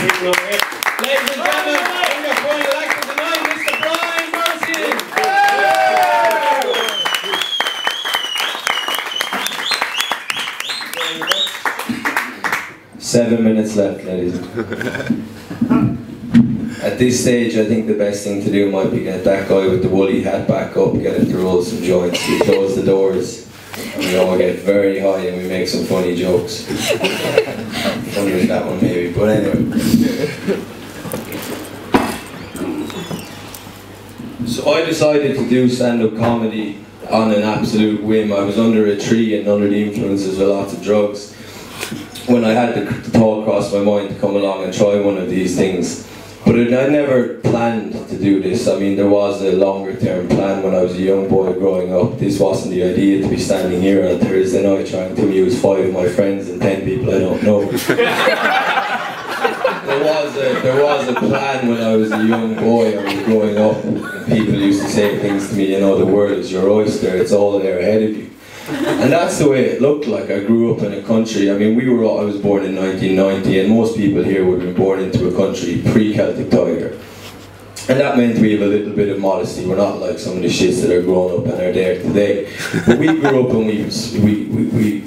people over here. Ladies and gentlemen, in the final act of the night, Mr. Brian Morrissey. Thank you very much. 7 minutes left, ladies. At this stage, I think the best thing to do might be get that guy with the woolly hat back up, get him to roll some joints, we close the doors, and we all get very high and we make some funny jokes. Funny with that one maybe, but anyway. So I decided to do stand-up comedy on an absolute whim. I was under a tree and under the influences of lots of drugs when I had the thought cross my mind to come along and try one of these things. But I never planned to do this. I mean, there was a longer term plan when I was a young boy growing up. This wasn't the idea to be standing here on Thursday night trying to amuse 5 of my friends and 10 people I don't know. There was a plan when I was a young boy. I was growing up, and people used to say things to me, you know, the world is your oyster, it's all there ahead of you. And that's the way it looked like. I grew up in a country, I mean, I was born in 1990, and most people here would have been born into a country pre-Celtic Tiger. And that meant we have a little bit of modesty. We're not like some of the shits that are grown up and are there today. But we grew up and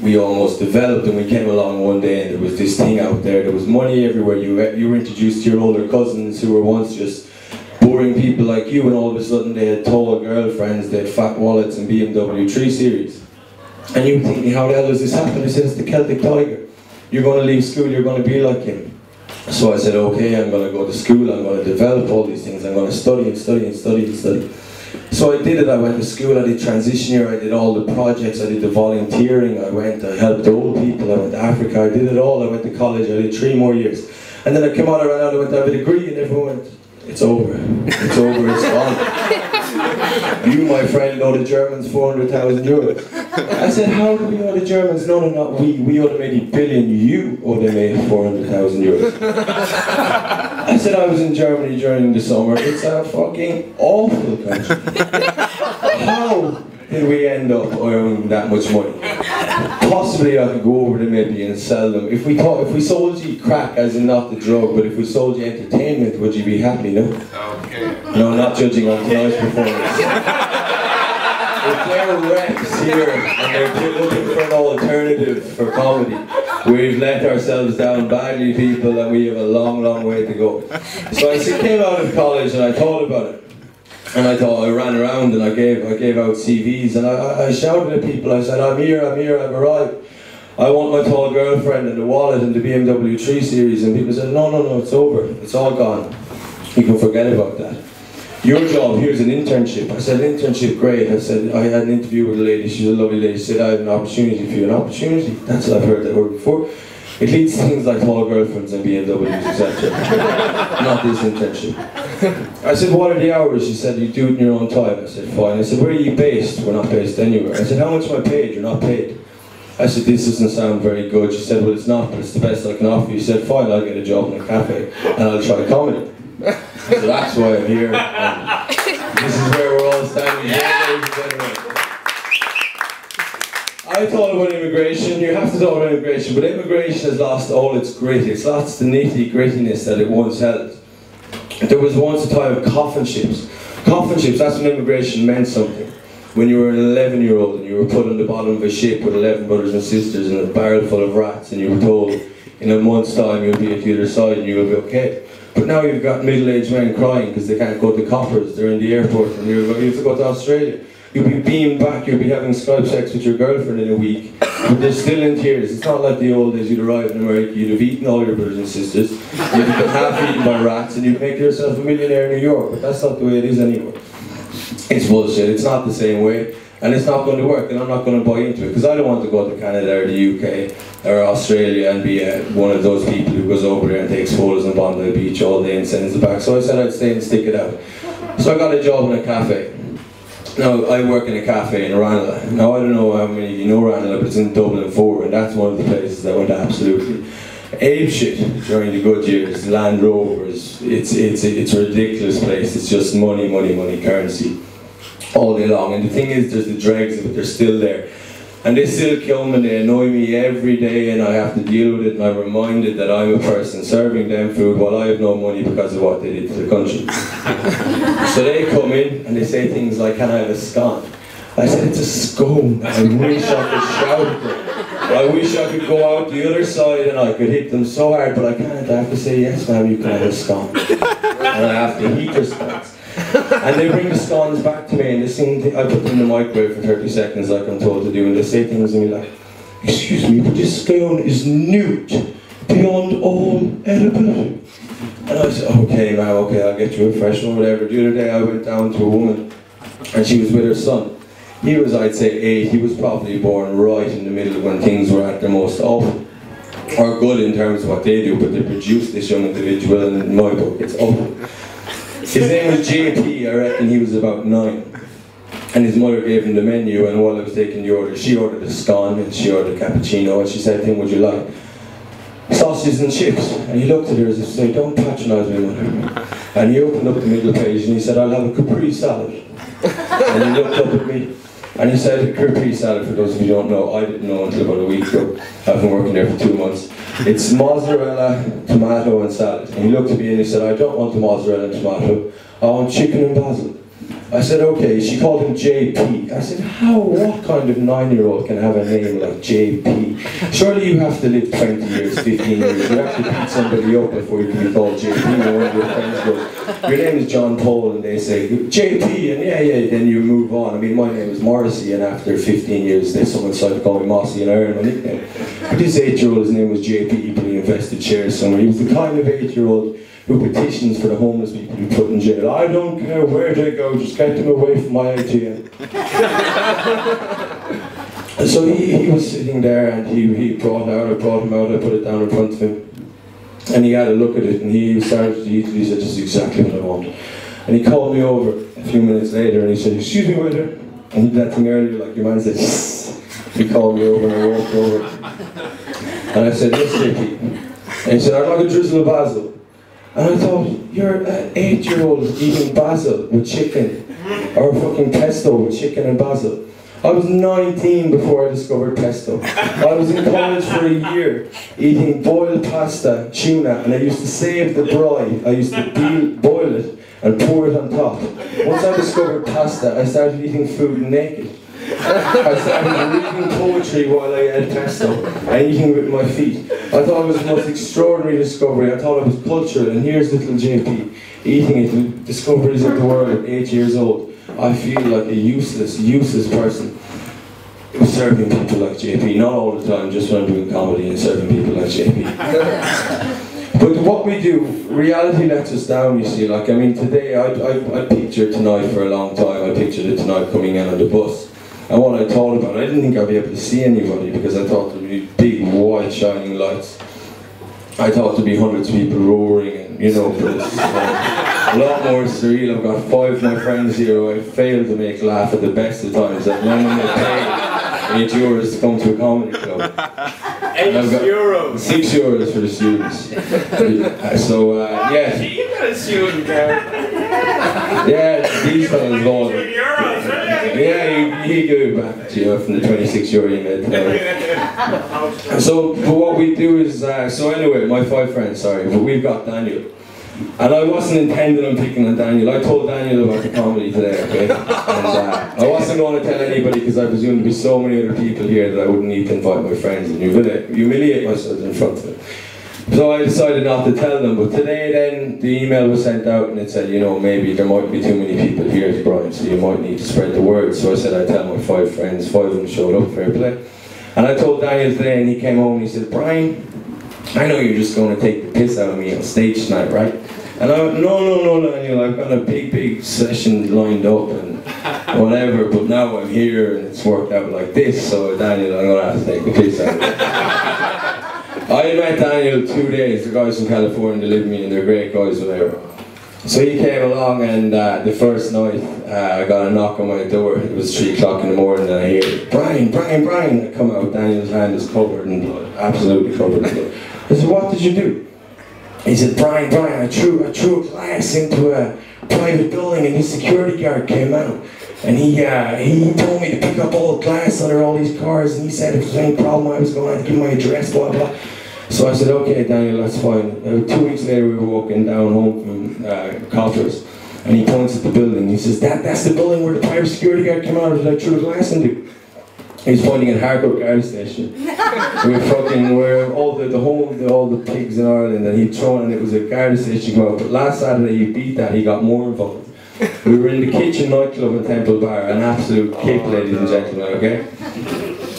we almost developed, and we came along one day and there was this thing out there. There was money everywhere. You were introduced to your older cousins who were once just boring people like you, and all of a sudden they had tall girlfriends, they had fat wallets and BMW 3 Series. And you were thinking, how the hell does this happen? I said, it's the Celtic Tiger. You're going to leave school, you're going to be like him. So I said, okay, I'm going to go to school, I'm going to develop all these things, I'm going to study and study and study and study. So I did it. I went to school, I did transition year, I did all the projects, I did the volunteering, I helped old people, I went to Africa, I did it all. I went to college, I did 3 more years. And then I came out, I ran out, I went to have a degree, and everyone went, it's over, it's over, it's gone. You, my friend, owe the Germans 400,000 euros. I said, how do we owe the Germans? No, not we. We owe them 80 billion. You owe them 400,000 euros. I said, I was in Germany during the summer. It's a fucking awful country. How did we end up owing that much money? Possibly I could go over there maybe and sell them. If we sold you crack, as in not the drug, but if we sold you entertainment, would you be happy, no? Okay. No, not judging on tonight's performance. If they're reps here and they're looking for an alternative for comedy, we've let ourselves down badly, people, and we have a long, long way to go. So I came out of college and I thought about it. And I ran around and I gave out CVs, and I shouted at people, I said, I'm here, I've arrived. I want my tall girlfriend and the wallet and the BMW 3 Series. And people said, no, it's over, it's all gone. You can forget about that. Your job, here's an internship. I said, internship, great. I said, I had an interview with a lady, she's a lovely lady. She said, I have an opportunity for you. An opportunity? That's what I've heard that word before. It leads to things like tall girlfriends and BMWs, etc. Not this internship. I said, what are the hours? She said, you do it in your own time. I said, fine. I said, where are you based? We're not based anywhere. I said, how much am I paid? You're not paid. I said, this doesn't sound very good. She said, well, it's not, but it's the best I can offer you. She said, fine, I'll get a job in a cafe and I'll try comedy. So that's why I'm here. And this is where we're all standing here. I thought about immigration. You have to talk about immigration, but immigration has lost all its grit. It's lost the nitty grittiness that it once held. There was once a time of coffin ships. Coffin ships, that's when immigration meant something. When you were an 11-year-old and you were put on the bottom of a ship with 11 brothers and sisters and a barrel full of rats, and you were told in a month's time you'll be at the other side and you'll be okay. But now you've got middle-aged men crying because they can't go to Coppers, they're in the airport, and you have to go to Australia. You'll be beamed back, you'll be having Skype sex with your girlfriend in a week, but they're still in tears. It's not like the old days. You'd arrive in America, you'd have eaten all your brothers and sisters, you'd have been half eaten by rats, and you'd make yourself a millionaire in New York, but that's not the way it is anymore. It's bullshit, it's not the same way, and it's not going to work, and I'm not going to buy into it, because I don't want to go to Canada or the UK or Australia and be one of those people who goes over there and takes photos on Bondi Beach all day and sends it back. So I said I'd stay and stick it out. So I got a job in a cafe. Now, I work in a cafe in Ranelagh. Now, I don't know how many of you know Ranelagh, but it's in Dublin 4, and that's one of the places that went absolutely apeshit during the good years. Land Rovers, it's a ridiculous place. It's just money, money, money, currency all day long. And the thing is, there's the dregs of it, they're still there. And they still come and they annoy me every day, and I have to deal with it, and I'm reminded that I'm a person serving them food while I have no money because of what they did to the country. So they come in and they say things like, can I have a scone? I said, it's a scone. I wish I could shout at them. I wish I could go out the other side and I could hit them so hard, but I can't. I have to say, yes ma'am, you can have a scone. And I have to heat their scones. And they bring the scones back to me and they sing, I put them in the microwave for 30 seconds like I'm told to do, and they say things to me like, excuse me, but this scone is nude, beyond all edibility. And I said, okay ma'am, okay, I'll get you a fresh one, whatever. The other day I went down to a woman and she was with her son. He was, I'd say, 8. He was probably born right in the middle of when things were at their most awful. Or good in terms of what they do, but they produce this young individual, and in my book it's awful. His name was JP, I reckon he was about 9. And his mother gave him the menu, and while I was taking the order, she ordered a scone and she ordered a cappuccino, and she said, "Tim, would you like sausages and chips?" And he looked at her as if to say, "Don't patronise me, mother." And he opened up the middle page and he said, "I'll have a Capri salad." And he looked up at me and he said, Capri salad, for those of you who don't know, I didn't know until about a week ago. I've been working there for 2 months. It's mozzarella, tomato and salad. And he looked at me and he said, "I don't want the mozzarella and tomato, I want chicken and basil." I said, okay. She called him JP. I said, what kind of 9-year-old can have a name like JP? Surely you have to live 20 years, 15 years. You have to beat somebody up before you can be called JP. And one of your friends goes, "Your name is John Paul," and they say, "JP," and yeah, then you move on. I mean, my name is Morrissey, and after 15 years, someone started to call me Mossy, and I earned my nickname. But this 8-year-old, his name was JP, but he invested shares somewhere. He was the kind of 8-year-old who petitions for the homeless people who put in jail. "I don't care where they go, just get them away from my ATM." So he was sitting there and I brought him out, I put it down in front of him. And he had a look at it and he started to eat it. He said, "This is exactly what I want." And he called me over a few minutes later and he said, "Excuse me, waiter." And he did that thing earlier, like your man said, he called me over and I walked over. And I said, "Yes, JP." And he said, "I'd like a drizzle of basil." And I thought, you're an 8-year-old eating basil with chicken, or fucking pesto with chicken and basil. I was 19 before I discovered pesto. I was in college for a year eating boiled pasta, tuna, and I used to save the brine. I used to boil it and pour it on top. Once I discovered pasta, I started eating food naked. I started reading poetry while I ate pesto and eating with my feet. I thought it was the most extraordinary discovery. I thought it was cultural, and here's little JP eating it with discoveries of the world at 8 years old. I feel like a useless person serving people like JP. Not all the time, just when I'm doing comedy and serving people like JP. But what we do, reality lets us down, you see. Like, I mean, today, I pictured tonight for a long time. I pictured it tonight coming in on the bus. And what I thought about it, I didn't think I'd be able to see anybody because I thought there'd be big, white, shining lights. I thought there'd be hundreds of people roaring and, you know, but it's a lot more surreal. I've got 5 of my friends here who I failed to make laugh at the best of times. That none of them paid €8 to come to a comedy club. €8? €6 for the students. Yeah. You got a student there. Yeah, these fellas all. Yeah, he go back to you from the €26 you made today. So, but what we do is, so anyway, my 5 friends, sorry, but we've got Daniel. And I wasn't intending on picking on Daniel. I told Daniel about the comedy today, okay? And I wasn't going to tell anybody because I presume there'd be so many other people here that I wouldn't need to invite my friends and humiliate myself in front of them. So I decided not to tell them, but today then the email was sent out and it said, you know, maybe there might be too many people here, Brian, so you might need to spread the word. So I said I'd tell my 5 friends, 5 of them showed up, fair play. And I told Daniel today and he came home and he said, "Brian, I know you're just going to take the piss out of me on stage tonight, right?" And I went, no, Daniel, I've got a big session lined up and whatever, but now I'm here and it's worked out like this, so Daniel, I'm going to have to take the piss out of you. I had met Daniel 2 days, the guys from California, they live with me and they're great guys, whatever. So he came along and the first night I got a knock on my door. It was 3 o'clock in the morning and I hear, Brian. I come out, Daniel's hand is covered in blood, absolutely covered in blood. I said, "What did you do?" He said, Brian, I threw a glass into a private building and his security guard came out. And he told me to pick up all the glass under all these cars, and he said if there's any problem I was going to give him my address, blah, blah. So I said, okay, Daniel, that's fine. 2 weeks later we were walking down home from Cotters, and he points at the building. He says, that's the building where the private security guard came out and I threw the glass into. He's pointing at Harcourt Guard Station. where all the pigs in Ireland, and he'd thrown, and it was a guard station come out. But last Saturday he beat that, he got more involved. We were in the Kitchen nightclub in Temple Bar, an absolute kick, ladies and gentlemen, okay?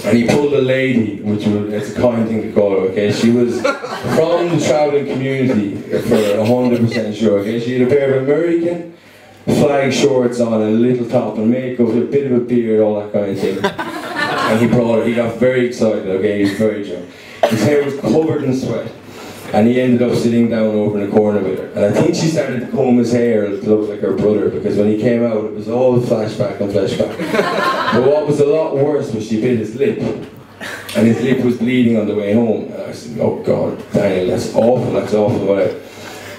And he pulled a lady, which was, it's a kind thing to call her, okay? She was from the travelling community, for 100% sure, okay? She had a pair of American flag shorts on, and a little top and makeup, a bit of a beard, all that kind of thing. And he brought her, he got very excited, okay? He was very drunk. His hair was covered in sweat. And he ended up sitting down over in the corner with her. And I think she started to comb his hair to look like her brother, because when he came out, it was all flashback and flashback. But what was a lot worse was she bit his lip. And his lip was bleeding on the way home. And I said, oh God, Daniel, that's awful, whatever.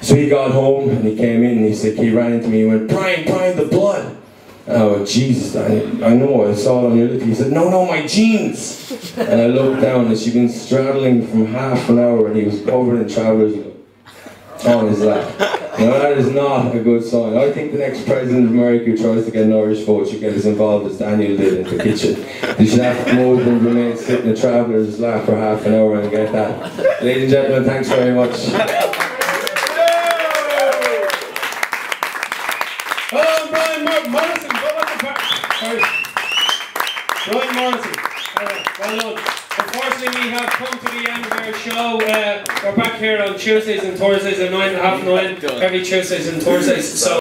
So he got home and he came in and he ran into me and went, Brian, the blood. And I went, Jesus, Daniel, I know, I saw it on your lip. He said, no, my jeans. And I looked down and she'd been straddling from half an hour and he was covered in travelers on his lap. Now that is not a good sign. I think the next president of America who tries to get an Irish vote should get as involved as Daniel did in the kitchen. They should have to come over and remain sitting in a traveller's lap for half an hour and get that. Ladies and gentlemen, thanks very much. Oh, Brian Morrissey, Brian Morrissey. Well done. Unfortunately, we have come to the end of our show. We're back here on Tuesdays and Thursdays at 9:30, 9, every Tuesdays and Thursdays. So